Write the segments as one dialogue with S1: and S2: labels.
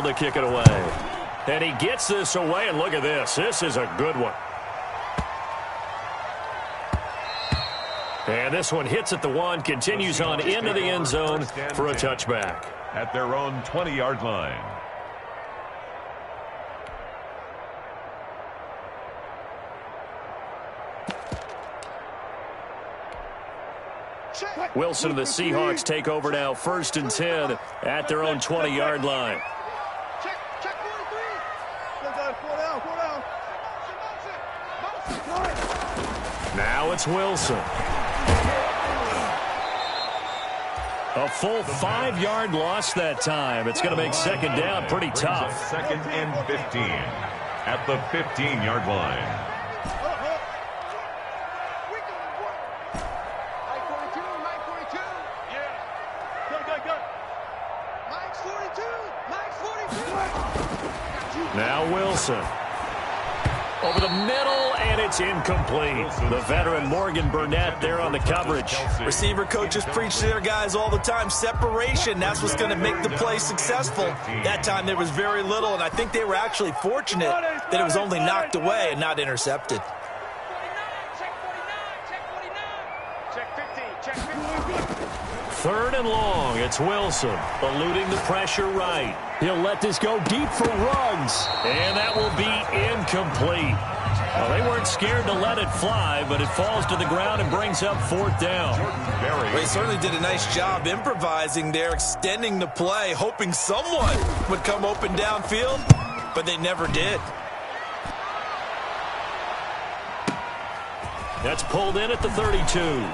S1: to kick it away. And he gets this away, and look at this. This is a good one. And this one hits at the 1, continues on into the end zone for a touchback.
S2: At their own 20-yard line.
S1: Wilson and the Seahawks take over now, 1st and 10 at their own 20-yard line. Now it's Wilson. A full 5-yard loss that time. It's going to make 2nd down pretty tough.
S2: 2nd and 15 at the 15-yard line.
S1: Now Wilson. Over the middle, and it's incomplete. The veteran Morgan Burnett there on the coverage.
S3: Receiver coaches preach to their guys all the time. Separation, that's what's going to make the play successful. That time there was very little, and I think they were actually fortunate that it was only knocked away and not intercepted.
S1: Third and long, it's Wilson, eluding the pressure right. He'll let this go deep for Ruggs, and that will be incomplete. Well, they weren't scared to let it fly, but it falls to the ground and brings up 4th down.
S3: Well, he certainly did a nice job improvising there, extending the play, hoping someone would come open downfield, but they never did.
S1: That's pulled in at the 32.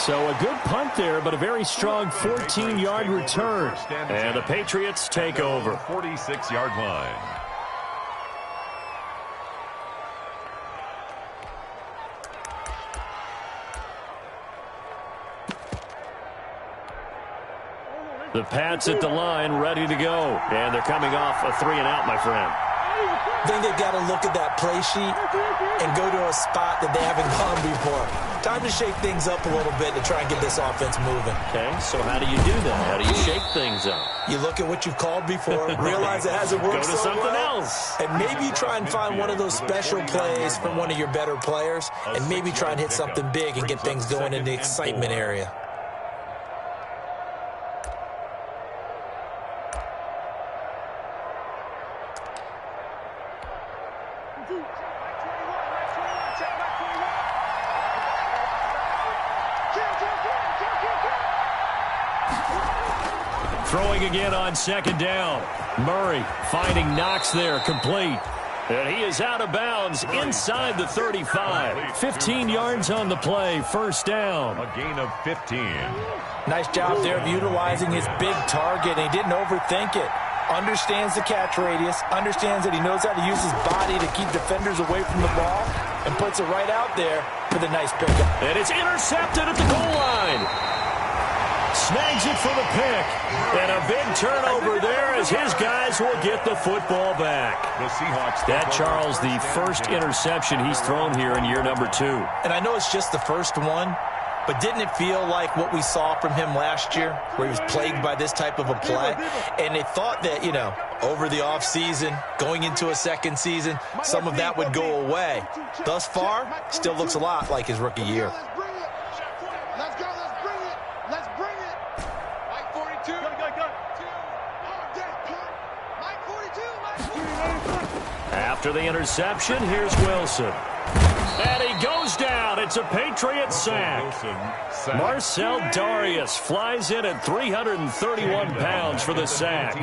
S1: So a good punt there, but a very strong 14-yard return. And the Patriots take over.
S2: 46-yard line.
S1: The Pats at the line, ready to go. And they're coming off a 3-and-out, my friend.
S3: I think they've got to look at that play sheet and go to a spot that they haven't gone before. Time to shake things up a little bit to try and get this offense moving.
S1: Okay, so how do you do that? How do you shake things up?
S3: You look at what you've called before, realize it hasn't worked
S1: Go to
S3: so
S1: something
S3: well,
S1: else.
S3: and maybe try and find one of those special plays from one of your better players, and maybe try and hit something big and get things going in the excitement area.
S1: Throwing again on 2nd down. Murray finding Knox there, complete. And he is out of bounds inside the 35. 15 yards on the play, 1st down.
S2: A gain of 15.
S3: Nice job there of utilizing his big target. He didn't overthink it. Understands the catch radius, understands that he knows how to use his body to keep defenders away from the ball, and puts it right out there for the nice pickup.
S1: And it's intercepted at the goal line. Snags it for the pick. And a big turnover there as his guys will get the football back.
S2: The Seahawks.
S1: That, Charles, the first interception he's thrown here in year number 2.
S3: And I know it's just the first one, but didn't it feel like what we saw from him last year, where he was plagued by this type of a play? And they thought that, you know, over the offseason, going into a second season, some of that would go away. Thus far, still looks a lot like his rookie year.
S1: After the interception, here's Wilson. And he goes down. It's a Patriot sack. Marcel Darius flies in at 331 pounds for the sack.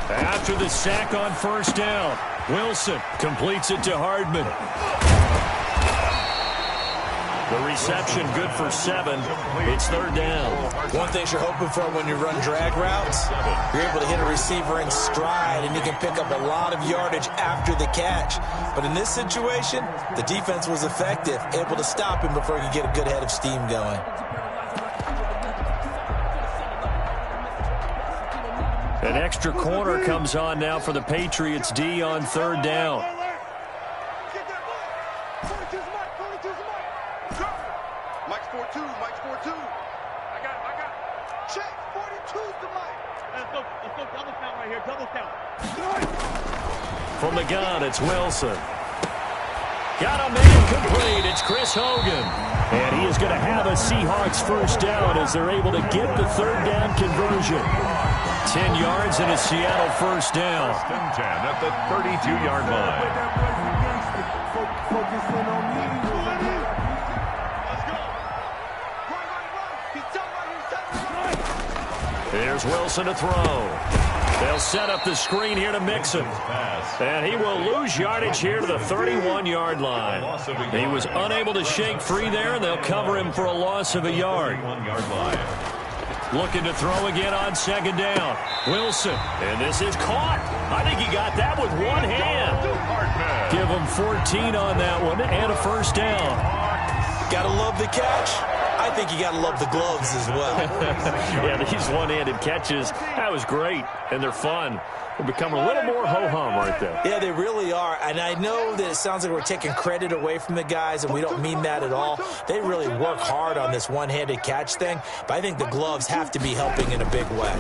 S1: After the sack on 1st down, Wilson completes it to Hardman. The reception good for 7. It's 3rd down.
S3: One thing you're hoping for when you run drag routes, you're able to hit a receiver in stride, and you can pick up a lot of yardage after the catch. But in this situation, the defense was effective, able to stop him before he could get a good head of steam going.
S1: An extra corner comes on now for the Patriots D on 3rd down.
S4: Mike's 4-2. Check. 42's the mic. Let's go double count right here. Double count.
S1: From the gun, it's Wilson. Got a man complete. It's Chris Hogan. And he is going to have a Seahawks first down as they're able to get the third down conversion. 10 yards and a Seattle first down.
S2: 10 at the 32-yard line.
S1: Here's Wilson to throw. They'll set up the screen here to Mixon. And he will lose yardage here to the 31-yard line. He was unable to shake free there, and they'll cover him for a loss of a yard. Looking to throw again on second down. Wilson, and this is caught. I think he got that with one hand. Give him 14 on that one and a first down.
S3: Gotta love the catch. I think you gotta love the gloves as well.
S1: Yeah, these one-handed catches, that was great, and they're fun. They're becoming a little more ho-hum, aren't they?
S3: Yeah, they really are, and I know that it sounds like we're taking credit away from the guys, and we don't mean that at all. They really work hard on this one-handed catch thing, but I think the gloves have to be helping in a big way.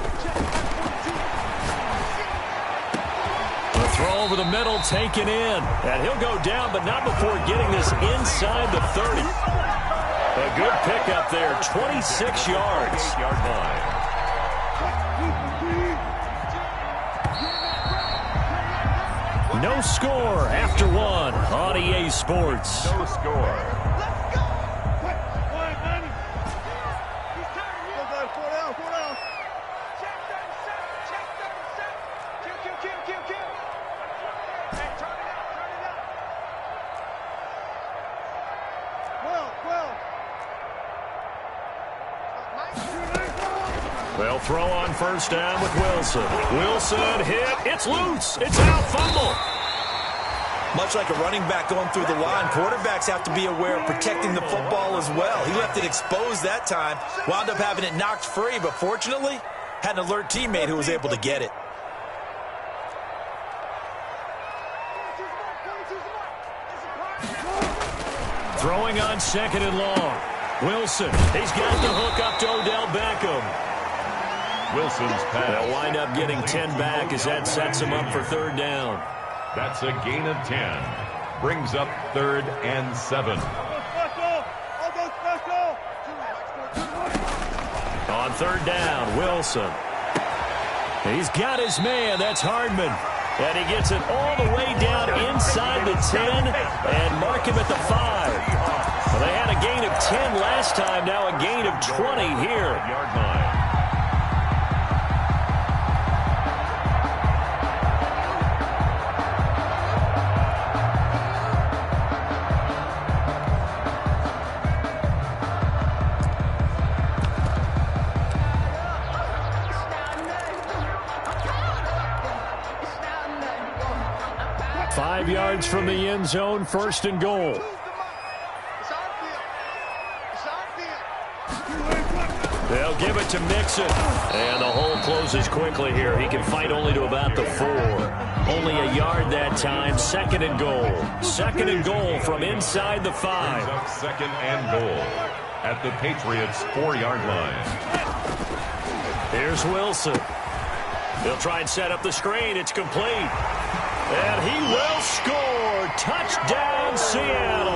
S1: The throw over the middle taken in, and he'll go down, but not before getting this inside the 30. A good pickup there, 26 yards. No score after one on EA Sports.
S2: No score.
S1: They'll throw on first down with Wilson. Wilson hit. It's loose. It's out. Fumble.
S3: Much like a running back going through the line, quarterbacks have to be aware of protecting the football as well. He left it exposed that time, wound up having it knocked free, but fortunately, had an alert teammate who was able to get it.
S1: Throwing on second and long. Wilson, he's got the hook up to Odell Beckham.
S2: Wilson's pass.
S1: They'll wind up getting 10 back as that sets him up for third down.
S2: That's a gain of 10. Brings up 3rd and 7.
S1: On third down, Wilson. He's got his man. That's Hardman. And he gets it all the way down inside the 10 and mark him at the 5. Well, they had a gain of 10 last time. Now a gain of 20 here.
S2: Yard line.
S1: Yards from the end zone, first and goal. They'll give it to Mixon. And the hole closes quickly here. He can fight only to about the 4. Only a yard that time. Second and goal. Second and goal from inside the 5.
S2: Up second and goal at the Patriots' 4-yard line.
S1: Here's Wilson. He'll try and set up the screen. It's complete. And he will score. Touchdown, Seattle.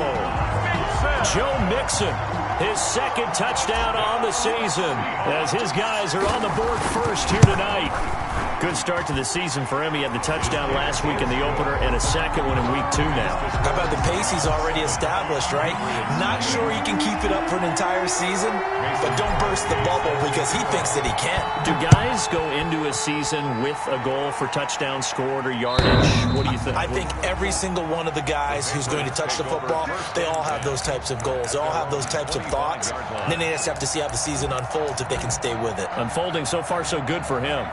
S1: Joe Mixon, his second touchdown on the season, as his guys are on the board first here tonight. Good start to the season for him. He had the touchdown last week in the opener and a second one in week 2 now.
S3: How about the pace he's already established, right? Not sure he can keep it up for an entire season, but don't burst the bubble because he thinks that he can.
S1: Do guys go into a season with a goal for touchdown scored or yardage? What do you think?
S3: I think every single one of the guys who's going to touch the football, they all have those types of goals. They all have those types of thoughts. And then they just have to see how the season unfolds if they can stay with it.
S1: Unfolding so far so good for him.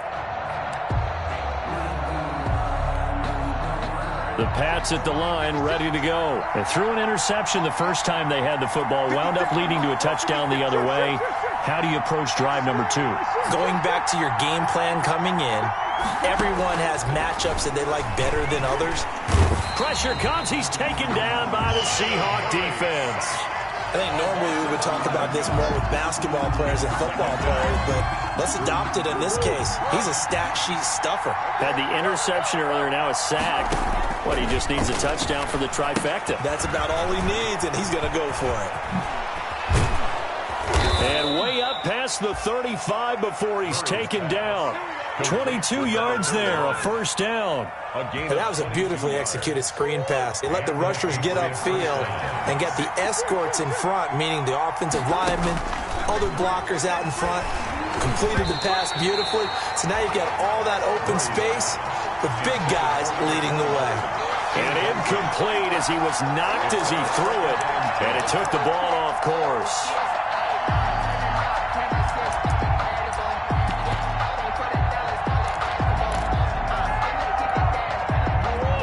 S1: The Pats at the line, ready to go. They threw an interception the first time they had the football, wound up leading to a touchdown the other way. How do you approach drive number 2?
S3: Going back to your game plan coming in, everyone has matchups that they like better than others.
S1: Pressure comes. He's taken down by the Seahawk defense.
S3: I think normally we would talk about this more with basketball players and football players, but let's adopt it in this case. He's a stat sheet stuffer.
S1: Had the interception earlier, now a sack. What, he just needs a touchdown for the trifecta.
S3: That's about all he needs, and he's going to go for it.
S1: And way up past the 35 before he's taken down. 22 yards there, a first down.
S3: And that was a beautifully executed screen pass. They let the rushers get upfield and get the escorts in front, meaning the offensive linemen, other blockers out in front, completed the pass beautifully. So now you've got all that open space with big guys leading the way.
S1: And incomplete as he was knocked as he threw it, and it took the ball off course.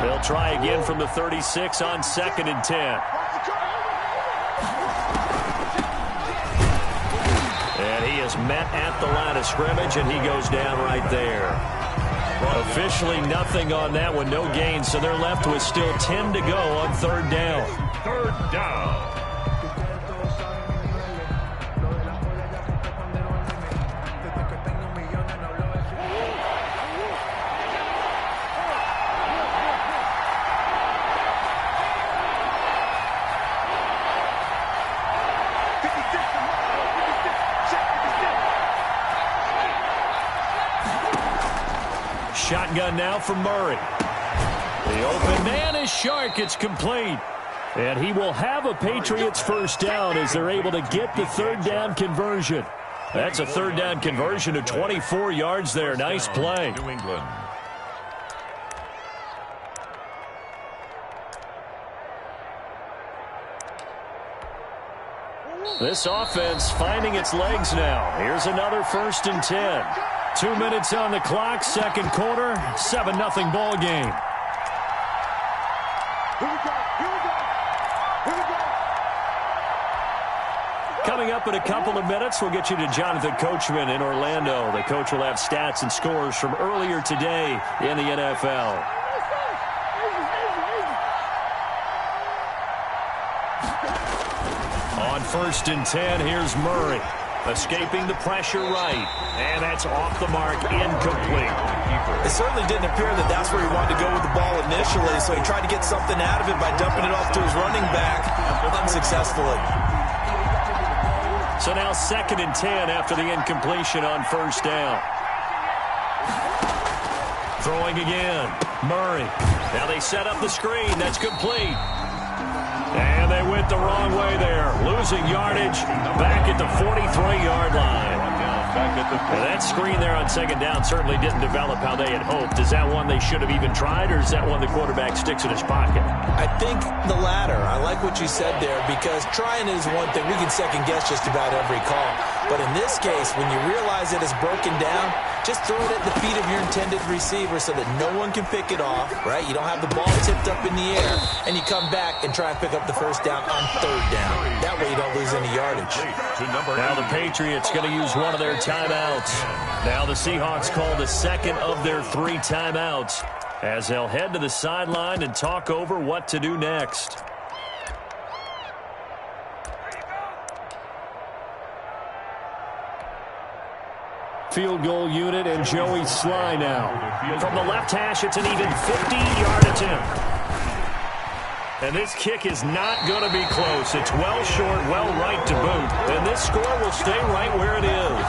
S1: They'll try again from the 36 on 2nd and 10. And he is met at the line of scrimmage, and he goes down right there. Officially nothing on that one, no gain, so they're left with still 10 to go on 3rd down.
S2: 3rd down.
S1: Shotgun now for Murray. The open man is Shark. It's complete. And he will have a Patriots first down as they're able to get the 3rd down conversion. That's a 3rd down conversion of 24 yards there. Nice play.
S2: New England.
S1: This offense finding its legs now. Here's another 1st and 10. 2 minutes on the clock, 2nd quarter, 7-0 ball game.
S4: Here we go. Here we go. Here we go.
S1: Coming up in a couple of minutes, we'll get you to Jonathan Coachman in Orlando. The coach will have stats and scores from earlier today in the NFL. On 1st and 10, here's Murray. Escaping the pressure right. And that's off the mark, incomplete.
S3: It certainly didn't appear that that's where he wanted to go with the ball initially, so he tried to get something out of it by dumping it off to his running back unsuccessfully.
S1: So now 2nd and 10 after the incompletion on 1st down. Throwing again. Murray. Now they set up the screen. That's complete. And they went the wrong way there. Losing yardage back at the 43-yard line. And that screen there on 2nd down certainly didn't develop how they had hoped. Is that one they should have even tried, or is that one the quarterback sticks in his pocket?
S3: I think the latter. I like what you said there, because trying is one thing. We can second-guess just about every call. But in this case, when you realize that it's broken down, just throw it at the feet of your intended receiver so that no one can pick it off, right? You don't have the ball tipped up in the air, and you come back and try and pick up the 1st down on 3rd down. That way you don't lose any yardage.
S1: Now the Patriots going to use one of their timeouts. Now the Seahawks call the 2nd of their 3 timeouts as they'll head to the sideline and talk over what to do next. Field goal unit and Joey Sly now. From the left hash, it's an even 50-yard attempt. And this kick is not going to be close. It's well short, well right to boot. And this score will stay right where it is.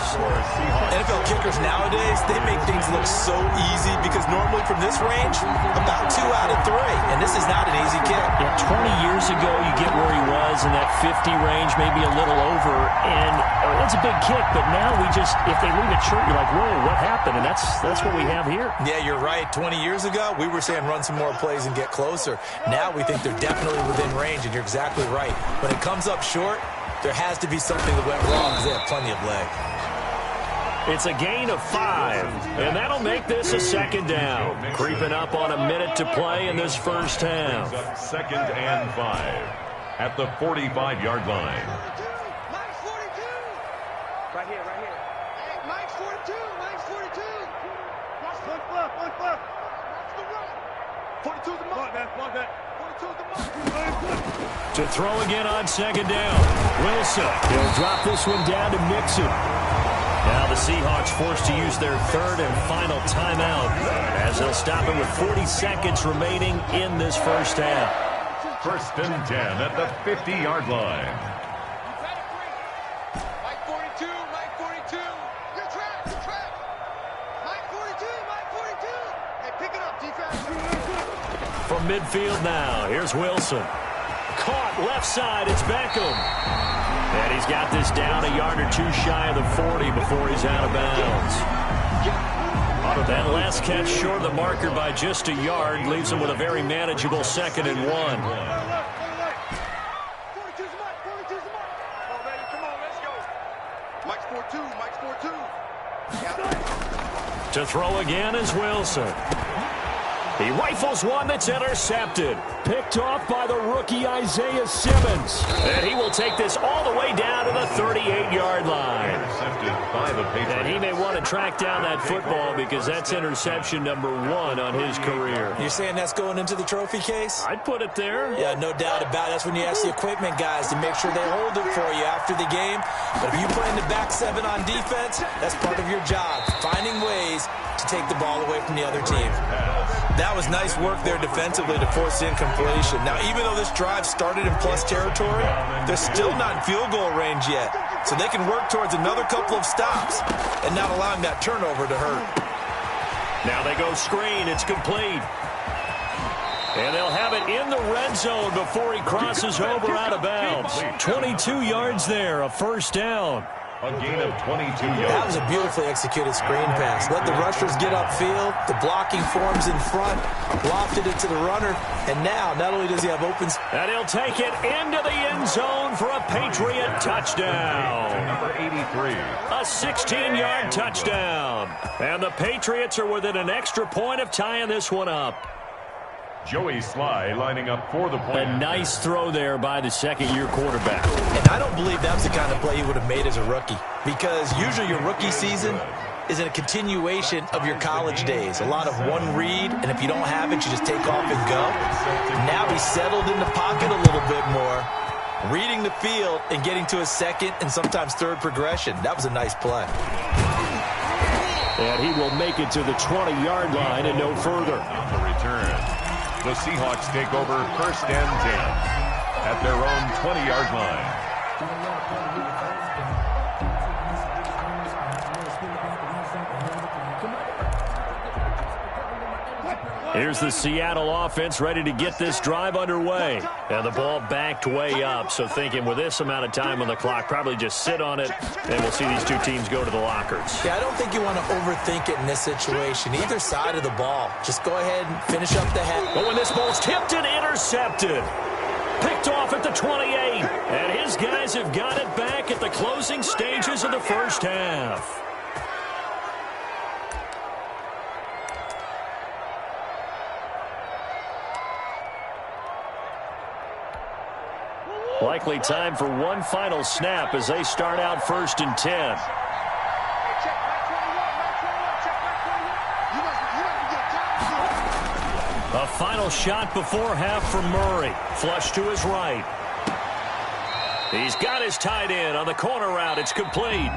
S3: NFL kickers nowadays, they make things look so easy because normally from this range, about 2 out of 3. And this is not an easy kick.
S1: Yeah, 20 years ago, you get where he was in that 50 range, maybe a little over. And it's a big kick, but now we just, if they leave it short, you're like, whoa, what happened? And that's what we have here.
S3: Yeah, you're right. 20 years ago, we were saying run some more plays and get closer. Now we think they're definitely within range, and you're exactly right. When it comes up short, there has to be something that went wrong because they have plenty of leg.
S1: It's a gain of 5, and that'll make this a 2nd down. Creeping up on a minute to play in this first half.
S2: 2nd and 5 at the 45-yard line.
S4: Mike's 42. Right here, right here. Hey, Mike's 42. Mike's 42. Watch the left. Watch the right. 42's the mark. Mark that. 42
S1: To throw again on second down. Wilson. He'll drop this one down to Mixon. Now the Seahawks forced to use their third and final timeout as they'll stop it with 40 seconds remaining in this first half.
S2: 1st and 10 at the 50-yard line.
S4: Mike 42, Mike 42. You're trapped, you're trapped. Mike 42, Mike 42. Hey, pick it up, defense.
S1: From midfield now, here's Wilson. Caught left side, it's Beckham. And he's got this down a yard or two shy of the 40 before he's out of bounds. That last catch short of the marker by just a yard leaves him with a very manageable 2nd and 1.
S4: 42's the mark, 42's the mark. Come on, baby, come on, let's go. Mike's 4-2, Mike's 4-2.
S1: To throw again is Wilson. He rifles one that's intercepted. Picked off by the rookie Isaiah Simmons. And he will take this all the way down to the 38-yard line.
S2: Intercepted by the Patriots.
S1: And he may want to track down that football because that's interception number 1 on his career.
S3: You're saying that's going into the trophy case?
S1: I'd put it there.
S3: Yeah, no doubt about it. That's when you ask the equipment guys to make sure they hold it for you after the game. But if you play in the back 7 on defense, that's part of your job, finding ways to take the ball away from the other team. That was nice work there defensively to force incompletion. Now, even though this drive started in plus territory, they're still not in field goal range yet. So they can work towards another couple of stops and not allowing that turnover to hurt.
S1: Now they go screen. It's complete. And they'll have it in the red zone before he crosses over out of bounds. 22 yards there, a first down.
S2: A gain of 22 yards.
S3: That was a beautifully executed screen pass. Let the rushers get upfield. The blocking forms in front. Lofted it to the runner. And now, not only does he have opens.
S1: And he'll take it into the end zone for a Patriot touchdown.
S2: Number 83.
S1: A 16-yard touchdown. And the Patriots are within an extra point of tying this one up.
S2: Joey Sly lining up for the point.
S1: A nice throw there by the second-year quarterback.
S3: And I don't believe that was the kind of play he would have made as a rookie. Because usually your rookie season is in a continuation of your college days. A lot of one read, and if you don't have it, you just take off and go. Now he's settled in the pocket a little bit more, reading the field and getting to a second and sometimes third progression. That was a nice play.
S1: And he will make it to the 20-yard line and no further.
S2: On the return, the Seahawks take over 1st and 10 at their own 20-yard line.
S1: Here's the Seattle offense ready to get this drive underway. And the ball backed way up, so thinking with this amount of time on the clock, probably just sit on it, and we'll see these two teams go to the lockers.
S3: Yeah, I don't think you want to overthink it in this situation. Either side of the ball. Just go ahead and finish up the head.
S1: But when this ball's tipped and intercepted. Picked off at the 28. And his guys have got it back at the closing stages of the first half. Likely time for one final snap as they start out 1st and 10. A final shot before half from Murray. Flush to his right. He's got his tight end on the corner route. It's complete.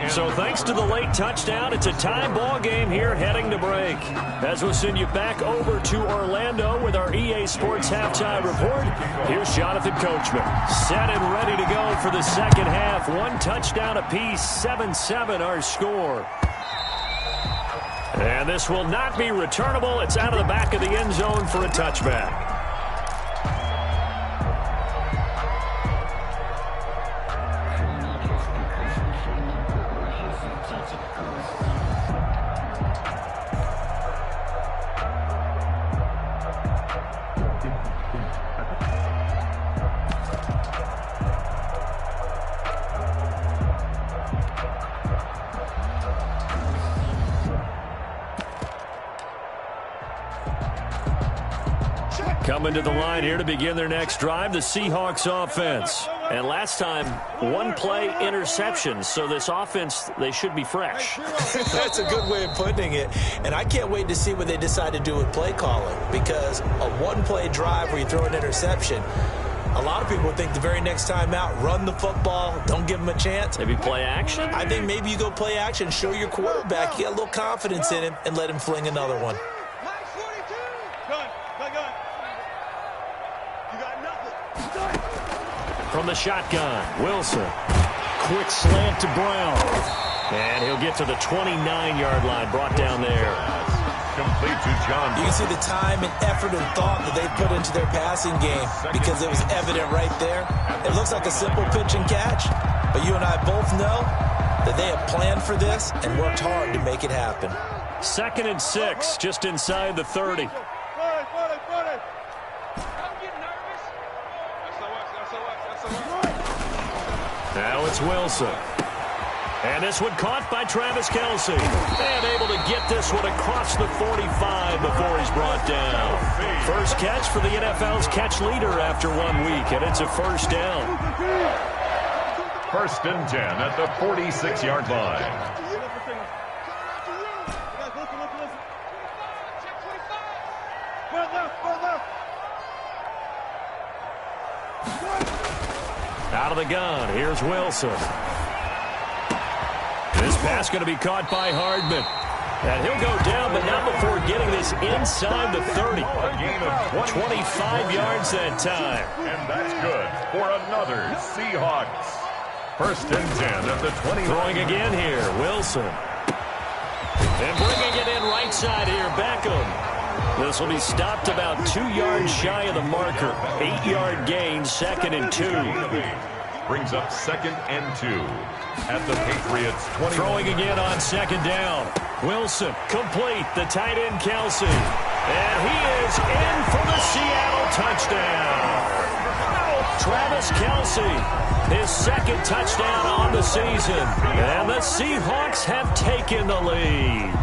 S1: So thanks to the late touchdown, it's a tie ball game here heading to break. As we'll send you back over to Orlando with our EA Sports Halftime Report, here's Jonathan Coachman. Set and ready to go for the second half. One touchdown apiece, 7-7 our score. And this will not be returnable. It's out of the back of the end zone for a touchback. Coming to the line here to begin their next drive, the Seahawks offense. And last time, one play interception. So this offense, they should be fresh.
S3: That's a good way of putting it. And I can't wait to see what they decide to do with play calling, because a one-play drive where you throw an interception, a lot of people would think the very next time out, run the football, don't give them a chance.
S1: Maybe play action?
S3: I think maybe you go play action, show your quarterback, you get a little confidence in him, and let him fling another one.
S1: From the shotgun, Wilson. Quick slant to Brown. And he'll get to the 29-yard line, brought down there.
S2: Complete to John.
S3: You can see the time and effort and thought that they put into their passing game, because it was evident right there. It looks like a simple pitch and catch, but you and I both know that they have planned for this and worked hard to make it happen.
S1: 2nd and 6, just inside the 30. Now it's Wilson. And this one caught by Travis Kelce. And able to get this one across the 45 before he's brought down. First catch for the NFL's catch leader after 1 week, and it's a first down.
S2: 1st and 10 at the 46-yard line.
S1: Out of the gun, here's Wilson. This pass going to be caught by Hardman. And he'll go down, but not before getting this inside the 30.
S2: A gain of
S1: 25 yards that time.
S2: And that's good for another Seahawks. 1st and 10 at the 20.
S1: Throwing again here, Wilson. And bringing it in right side here, Beckham. This will be stopped about 2 yards shy of the marker. 8-yard gain, 2nd and 2.
S2: Brings up 2nd and 2 at the Patriots 20.
S1: Throwing again on 2nd down. Wilson, complete, the tight end Kelce. And he is in for the Seattle touchdown. Travis Kelce, his 2nd touchdown on the season. And the Seahawks have taken the lead.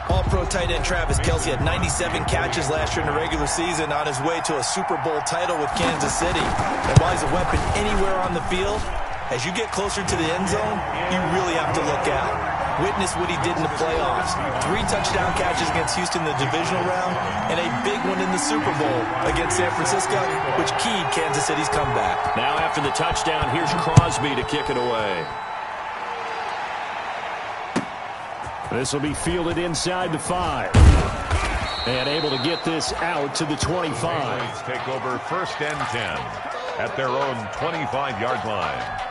S3: All-pro tight end Travis Kelce had 97 catches last year in the regular season, on his way to a Super Bowl title with Kansas City. And while he's a weapon anywhere on the field, as you get closer to the end zone, you really have to look out. Witness what he did in the playoffs. 3 touchdown catches against Houston in the divisional round, and a big one in the Super Bowl against San Francisco, which keyed Kansas City's comeback.
S1: Now after the touchdown, here's Crosby to kick it away. This will be fielded inside the 5. And able to get this out to the 25.
S2: Take over 1st and 10 at their own 25-yard line.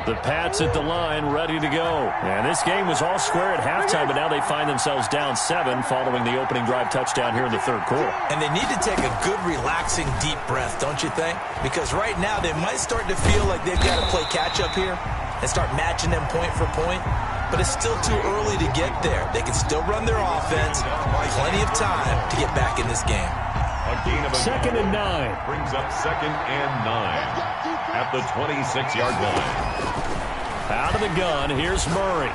S1: The Pats at the line, ready to go. And this game was all square at halftime, but now they find themselves down 7 following the opening drive touchdown here in the 3rd quarter.
S3: And they need to take a good, relaxing, deep breath, don't you think? Because right now they might start to feel like they've got to play catch-up here and start matching them point for point. But it's still too early to get there. They can still run their offense. Plenty of time to get back in this game.
S2: A gain of
S1: 2nd and 9.
S2: Brings up 2nd and 9 at the 26-yard line.
S1: Out of the gun, here's Murray.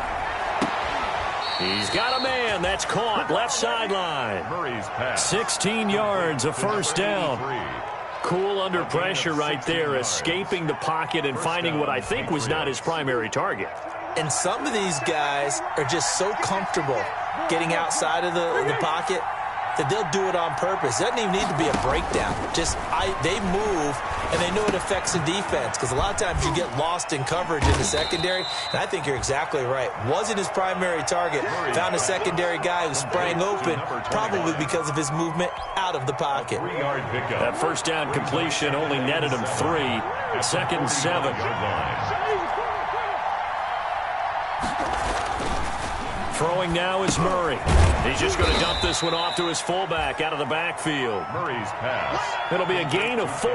S1: He's got a man. That's caught. Left sideline.
S2: Murray's pass.
S1: 16 yards, a first down. Cool under pressure right there, escaping the pocket and finding what I think was not his primary target.
S3: And some of these guys are just so comfortable getting outside of the pocket that they'll do it on purpose. It doesn't even need to be a breakdown. Just they move, and they know it affects the defense, because a lot of times you get lost in coverage in the secondary, and I think you're exactly right. Wasn't his primary target. Found a secondary guy who sprang open, probably because of his movement out of the pocket.
S1: That first down completion only netted him 3. 2nd and 7. Throwing now is Murray. He's just going to dump this one off to his fullback out of the backfield.
S2: Murray's pass.
S1: It'll be a gain of 4,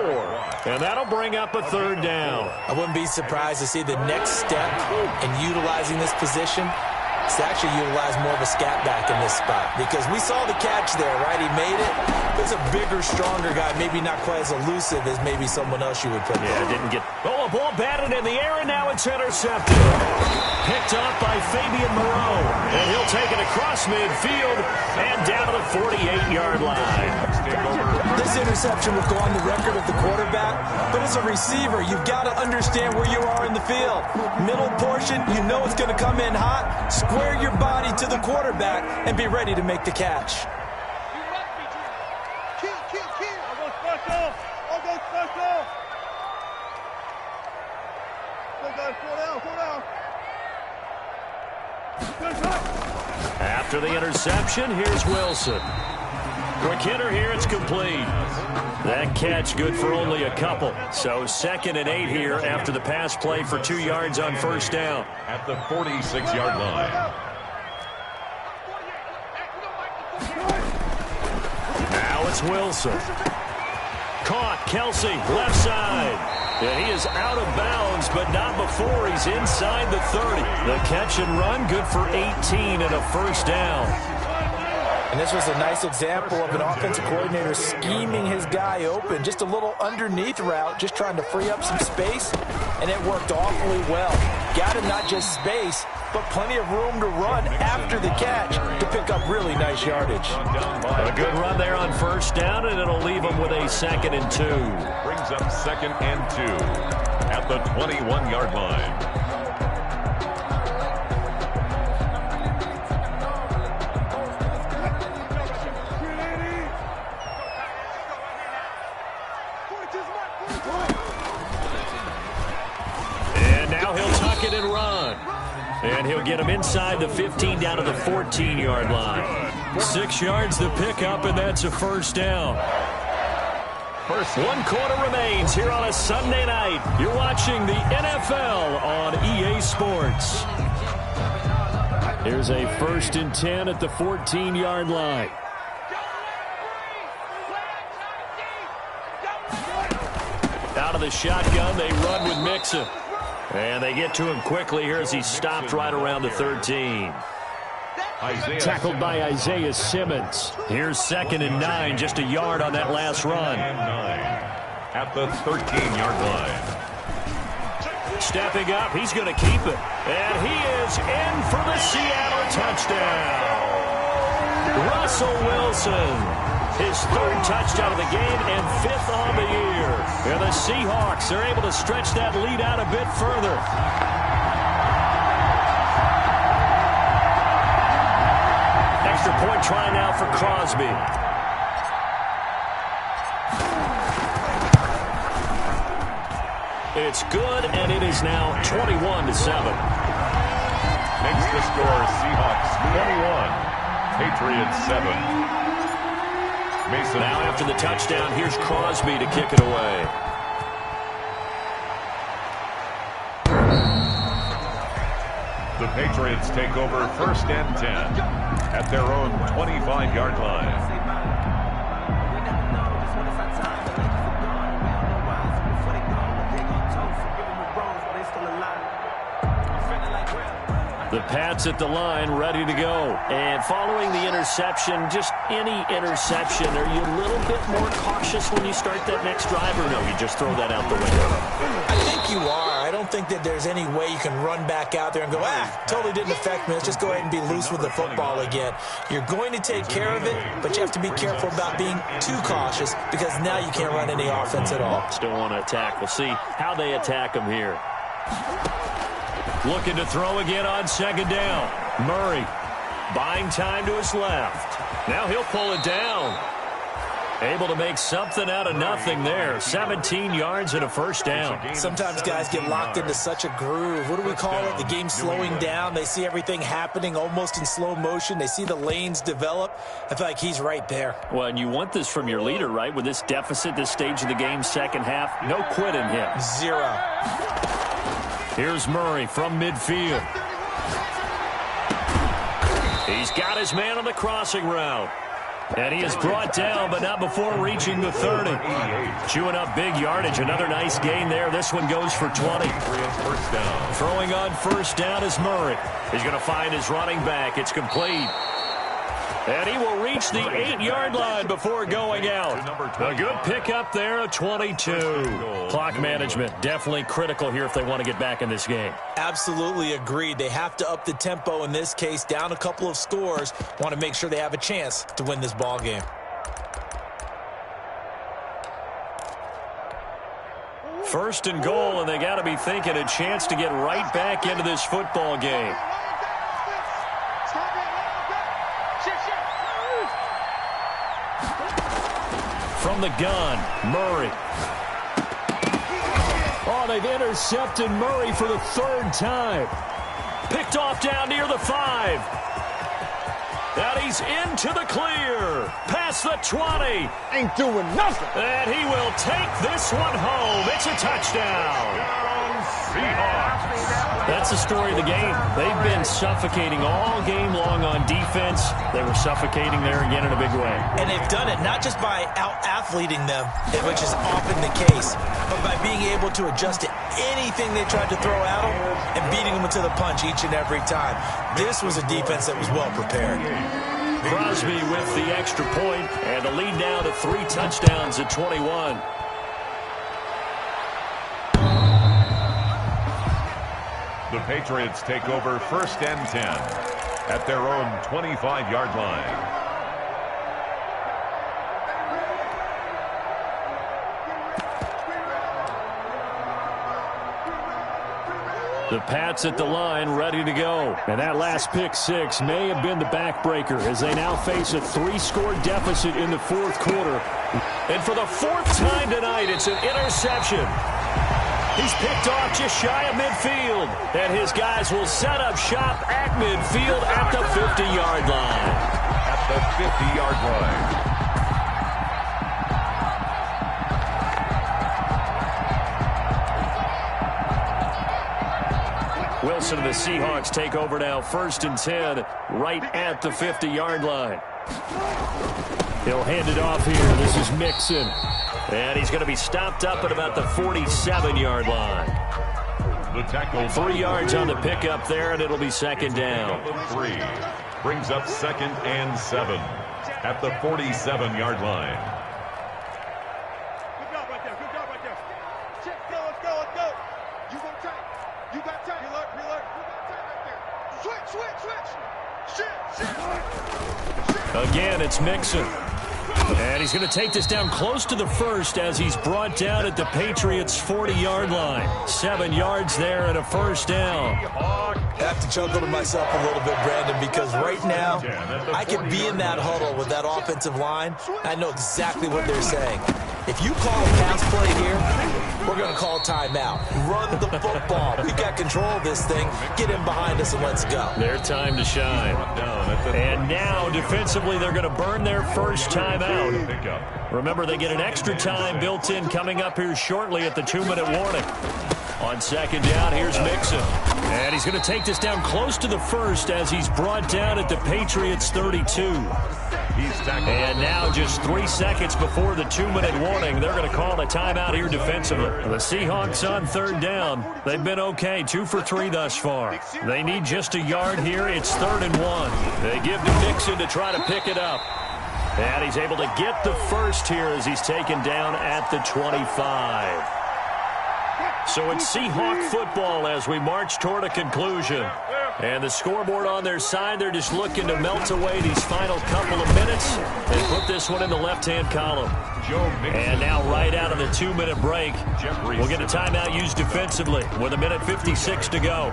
S1: and that'll bring up a 3rd down.
S3: I wouldn't be surprised to see the next step in utilizing this position to actually utilize more of a scat back in this spot because we saw the catch there, right? He made it. He's a bigger, stronger guy, maybe not quite as elusive as maybe someone else you would put there.
S1: Yeah, didn't get... Oh, a ball batted in the air, and now it's intercepted. Picked up by Fabian Moreau, and he'll take it across midfield and down to the 48-yard line.
S3: This interception will go on the record of the quarterback, but as a receiver, you've got to understand where you are in the field. Middle portion, you know it's going to come in hot. Square your body to the quarterback and be ready to make the catch.
S1: After the interception, here's Wilson. Quick hitter here, it's complete. That catch good for only a couple. So 2nd and 8 here after the pass play for 2 yards on first down.
S2: At the 46-yard line.
S1: Now it's Wilson. Caught, Kelsey, left side. Yeah, he is out of bounds, but not before he's inside the 30. The catch and run, good for 18 and a first down.
S3: And this was a nice example of an offensive coordinator scheming his guy open. Just a little underneath route, just trying to free up some space, and it worked awfully well. Got him not just space, but plenty of room to run after the catch to pick up really nice yardage.
S1: A good run there on first down, and it'll leave him with a 2nd and 2.
S2: Brings up 2nd and 2 at the 21-yard line.
S1: And now he'll tuck it and run. And he'll get him inside the 15 down to the 14-yard line. 6 yards to pick up, and that's a first down. First 1 quarter remains here on a Sunday night. You're watching the NFL on EA Sports. Here's a 1st and 10 at the 14-yard line. Out of the shotgun, they run with Mixon. And they get to him quickly here as he's stopped right around the 13. Tackled by Isaiah Simmons. Here's 2nd and 9, just a yard on that last run.
S2: At the 13-yard line.
S1: Stepping up, he's going to keep it. And he is in for the Seattle touchdown. Russell Wilson. His 3rd touchdown of the game and 5th on the year. And the Seahawks are able to stretch that lead out a bit further. Extra point try now for Crosby. It's good, and it is now 21-7.
S2: Makes the score Seahawks 21, Patriots 7. Mason.
S1: Now after the touchdown, here's Crosby to kick it away.
S2: The Patriots take over 1st and 10 at their own 25-yard line.
S1: The Pats at the line, ready to go. And following the interception, just any interception, are you a little bit more cautious when you start that next drive, or no, you just throw that out the window?
S3: I think you are. I don't think that there's any way you can run back out there and go, totally didn't affect me. Let's just go ahead and be loose with the football again. You're going to take care of it, but you have to be careful about being too cautious because now you can't run any offense at all.
S1: Still want to attack. We'll see how they attack him here. Looking to throw again on 2nd down. Murray buying time to his left. Now he'll pull it down. Able to make something out of nothing there. 17 yards and a first down.
S3: Sometimes guys get locked into such a groove. What do we call it? The game's slowing down. They see everything happening almost in slow motion. They see the lanes develop. I feel like he's right there.
S1: Well, and you want this from your leader, right? With this deficit, this stage of the game, 2nd half, no quit in him.
S3: 0.
S1: Here's Murray from midfield. He's got his man on the crossing route. And he is brought down, but not before reaching the 30. Chewing up big yardage. Another nice gain there. This one goes for 20.
S2: First down.
S1: Throwing on first down is Murray. He's going to find his running back. It's complete. And he will reach the 8-yard line before going out. A good pickup there, a 22. Clock management, definitely critical here if they want to get back in this game.
S3: Absolutely agreed. They have to up the tempo in this case, down a couple of scores. Want to make sure they have a chance to win this ball game.
S1: First and goal, and they got to be thinking a chance to get right back into this football game. From the gun, Murray. Oh, they've intercepted Murray for the third time. Picked off down near the 5. And he's into the clear. Past the 20.
S4: Ain't doing nothing.
S1: And he will take this one home. It's a touchdown. That's the story of the game. They've been suffocating all game long on defense. They were suffocating there again in a big way.
S3: And they've done it not just by out-athleting them, which is often the case, but by being able to adjust to anything they tried to throw at them and beating them to the punch each and every time. This was a defense that was well prepared.
S1: Crosby with the extra point, and the lead now to 3 touchdowns at 21.
S2: The Patriots take over first and 10 at their own 25-yard line.
S1: The Pats at the line, ready to go. And that last pick six may have been the backbreaker as they now face a 3-score deficit in the fourth quarter. And for the 4th time tonight, it's an interception. He's picked off just shy of midfield. And his guys will set up shop at midfield at the 50-yard line.
S2: At the 50-yard line.
S1: Wilson and the Seahawks take over now, first and 10, right at the 50-yard line. He'll hand it off here. This is Mixon. And he's going to be stopped up at about the 47-yard line.
S2: The tackle
S1: 3 yards on the pickup there, and it'll be second down.
S2: 3 brings up second and 7 at the 47-yard line.
S4: Good job right there. Good job right there. Check. Let's go. You go tight. You got tight. Reload. You got tight right there. Switch.
S1: Again, it's Mixon. And he's going to take this down close to the first as he's brought down at the Patriots' 40-yard line. 7 yards there and a first down.
S3: I have to chuckle to myself a little bit, Brandon, because right now I could be in that huddle with that offensive line. I know exactly what they're saying. If you call a pass play here, we're going to call timeout. Run the football. We got control of this thing. Get in behind us and let's go.
S1: Their time to shine. And now, defensively, they're going to burn their first time out. Remember, they get an extra time built in coming up here shortly at the 2-minute warning. On second down, here's Mixon. And he's going to take this down close to the first as he's brought down at the Patriots' 32. And now just 3 seconds before the 2-minute warning, they're going to call a timeout here defensively. The Seahawks on third down. They've been okay, 2 for 3 thus far. They need just a yard here. It's 3rd and 1. They give to Mixon to try to pick it up. And he's able to get the first here as he's taken down at the 25. So it's Seahawk football as we march toward a conclusion. And the scoreboard on their side, they're just looking to melt away these final couple of minutes and put this one in the left-hand column. And now right out of the 2-minute break, we'll get a timeout used defensively with 1:56 to go.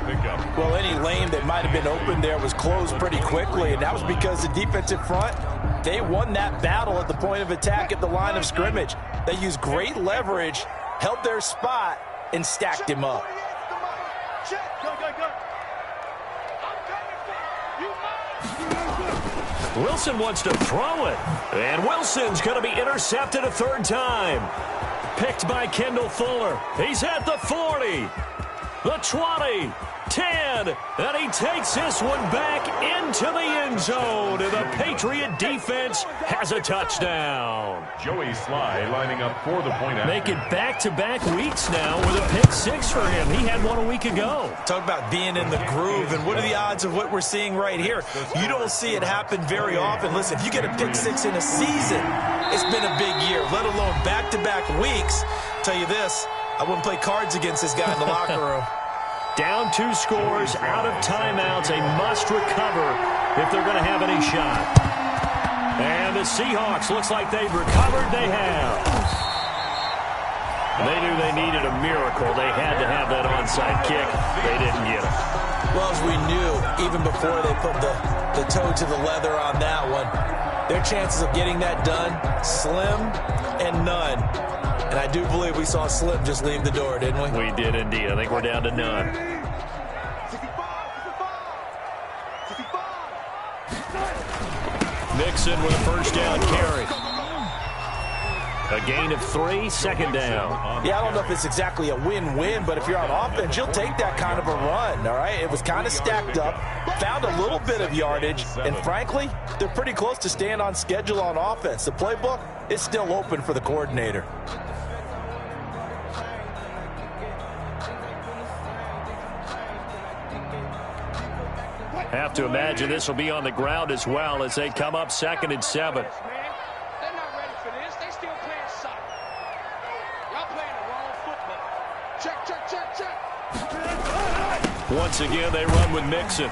S3: Well, any lane that might have been open there was closed pretty quickly, and that was because the defensive front, they won that battle at the point of attack at the line of scrimmage. They used great leverage, held their spot, and stacked him up.
S1: Wilson wants to throw it. And Wilson's going to be intercepted a 3rd time. Picked by Kendall Fuller. He's at the 40. The 20. 10. And he takes this one back into the end zone. And the Patriot defense has a touchdown.
S2: Joey Sly lining up for the point after.
S1: Make it back-to-back weeks now with a pick six for him. He had one a week ago.
S3: Talk about being in the groove, and what are the odds of what we're seeing right here? You don't see it happen very often. Listen, if you get a pick six in a season, it's been a big year, let alone back-to-back weeks. Tell you this, I wouldn't play cards against this guy in the locker room.
S1: Down 2 scores, out of timeouts, a must recover if they're going to have any shot. And the Seahawks, looks like they've recovered. They have. They knew they needed a miracle. They had to have that onside kick. They didn't get it.
S3: Well, as we knew, even before they put the toe to the leather on that one, their chances of getting that done, slim and none. And I do believe we saw Slim just leave the door, didn't we?
S1: We did indeed. I think we're down to none. Mixon with a first down carry. A gain of 3, second down.
S3: Yeah, I don't know if it's exactly a win-win, but if you're on offense, you'll take that kind of a run, all right? It was kind of stacked up, found a little bit of yardage, and frankly, they're pretty close to staying on schedule on offense. The playbook is still open for the coordinator.
S1: Have to imagine this will be on the ground as well as they come up 2nd and 7.
S4: They're not ready for this. They still playing soccer. Y'all playing the wrong football. Check, check, check, check.
S1: Once again, they run with Mixon.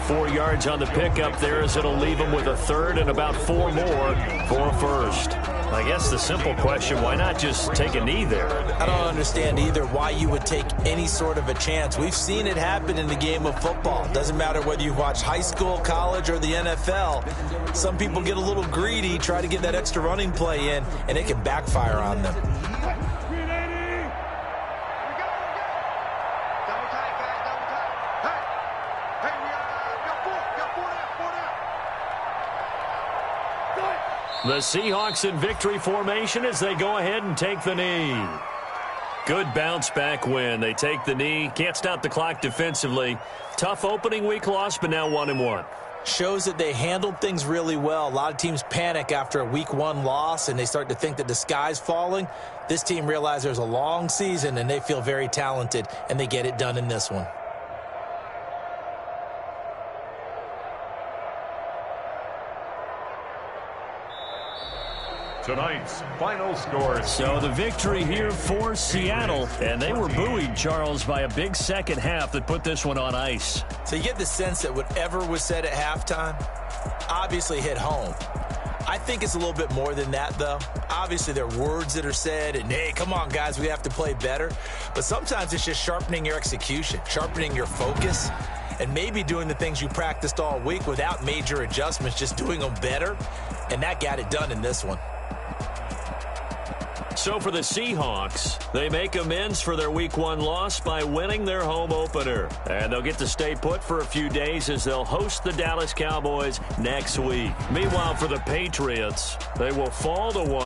S1: 4 yards on the pickup there as it'll leave them with a third and about 4 more for a first. I guess the simple question, why not just take a knee there?
S3: I don't understand either why you would take any sort of a chance. We've seen it happen in the game of football. Doesn't matter whether you watch high school, college, or the NFL. Some people get a little greedy, try to get that extra running play in, and it can backfire on them.
S1: The Seahawks in victory formation as they go ahead and take the knee. Good bounce-back win. They take the knee. Can't stop the clock defensively. Tough opening week loss, but now 1-1.
S3: Shows that they handled things really well. A lot of teams panic after a week 1 loss, and they start to think that the sky's falling. This team realizes there's a long season, and they feel very talented, and they get it done in this one.
S2: Tonight's final score.
S1: So the victory here for Seattle, and they were buoyed, Charles, by a big second half that put this one on ice.
S3: So you get the sense that whatever was said at halftime obviously hit home. I think it's a little bit more than that, though. Obviously, there are words that are said, and, hey, come on, guys, we have to play better. But sometimes it's just sharpening your execution, sharpening your focus, and maybe doing the things you practiced all week without major adjustments, just doing them better, and that got it done in this one.
S1: So for the Seahawks, they make amends for their Week 1 loss by winning their home opener. And they'll get to stay put for a few days as they'll host the Dallas Cowboys next week. Meanwhile, for the Patriots, they will fall to 1.